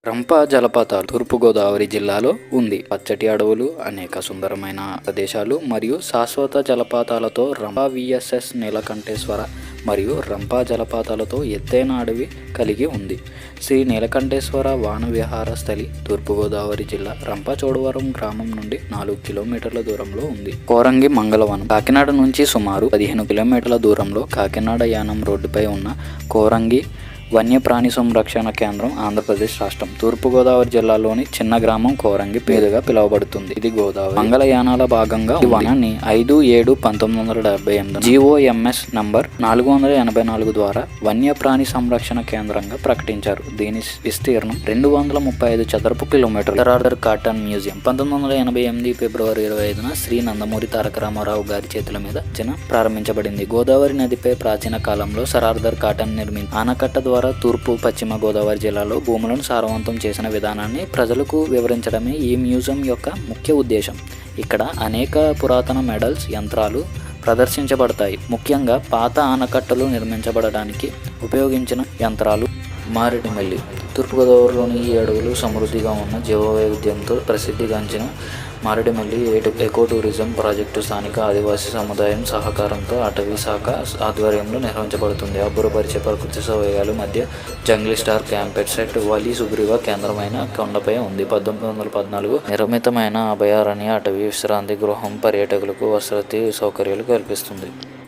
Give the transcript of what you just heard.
రంపా జలపాతాలు తూర్పుగోదావరి జిల్లాలో ఉంది. పచ్చటి అడవులు, అనేక సుందరమైన ప్రదేశాలు మరియు శాశ్వత జలపాతాలతో రంపా విఎస్ఎస్ నీలకంఠేశ్వర మరియు రంపా జలపాతాలతో ఎత్తైన అడవి కలిగి ఉంది. శ్రీ నీలకంఠేశ్వర వాన విహార స్థలి తూర్పుగోదావరి జిల్లా రంపచోడవరం గ్రామం నుండి 4 కిలోమీటర్ల దూరంలో ఉంది. కోరంగి మంగళవనం కాకినాడ నుంచి సుమారు 15 కిలోమీటర్ల దూరంలో కాకినాడ యానం రోడ్డుపై ఉన్న కోరంగి వన్యప్రాణి సంరక్షణ కేంద్రం ఆంధ్రప్రదేశ్ రాష్ట్రం తూర్పుగోదావరి జిల్లాలోని చిన్న గ్రామం కోరంగి పేరుగా పిలువబడుతుంది. ఇది గోదావరి మంగళయానాల భాగంగా ఈ వనాన్ని 5/7/1978 GOMS నంబర్ 484 ద్వారా వన్యప్రాణి సంరక్షణ కేంద్రంగా ప్రకటించారు. దీని విస్తీర్ణం 235 చదరపు కిలోమీటర్లు. సరార్దర్ కాటన్ మ్యూజియం 1988 ఫిబ్రవరి 25న శ్రీ నందమూరి తారక రామారావు గారి చేతుల మీద ప్రారంభించబడింది. గోదావరి నదిపై ప్రాచీన కాలంలో సరార్దర్ కాటన్ నిర్మించి ఆనకట్ట ద్వారా తూర్పు పశ్చిమ గోదావరి జిల్లాలో భూములను సారవంతం చేసిన విధానాన్ని ప్రజలకు వివరించడమే ఈ మ్యూజియం యొక్క ముఖ్య ఉద్దేశం. ఇక్కడ అనేక పురాతన మెడల్స్, యంత్రాలు ప్రదర్శించబడతాయి. ముఖ్యంగా పాత ఆనకట్టలు నిర్మించబడడానికి ఉపయోగించిన యంత్రాలు. మారేడుమిల్లి తూర్పుగోదావరిలోని ఈ అడవులు సమృద్ధిగా ఉన్న జీవవైవిధ్యంతో ప్రసిద్ధిగాంచిన మారేడుమిల్లి ఎకో టూరిజం ప్రాజెక్టు స్థానిక ఆదివాసీ సముదాయం సహకారంతో అటవీ శాఖ ఆధ్వర్యంలో నిర్వహించబడుతుంది. అబ్బురపరిచే ప్రకృతి సౌకర్యాల మధ్య జంగ్లీ స్టార్ క్యాంపెట్ సెట్ వాలి సుగ్రీవ కేంద్రమైన కొండపై ఉంది. 1914 నిర్మితమైన అభయారణ్య అటవీ విశ్రాంతి గృహం పర్యాటకులకు వసతి సౌకర్యాలు కల్పిస్తుంది.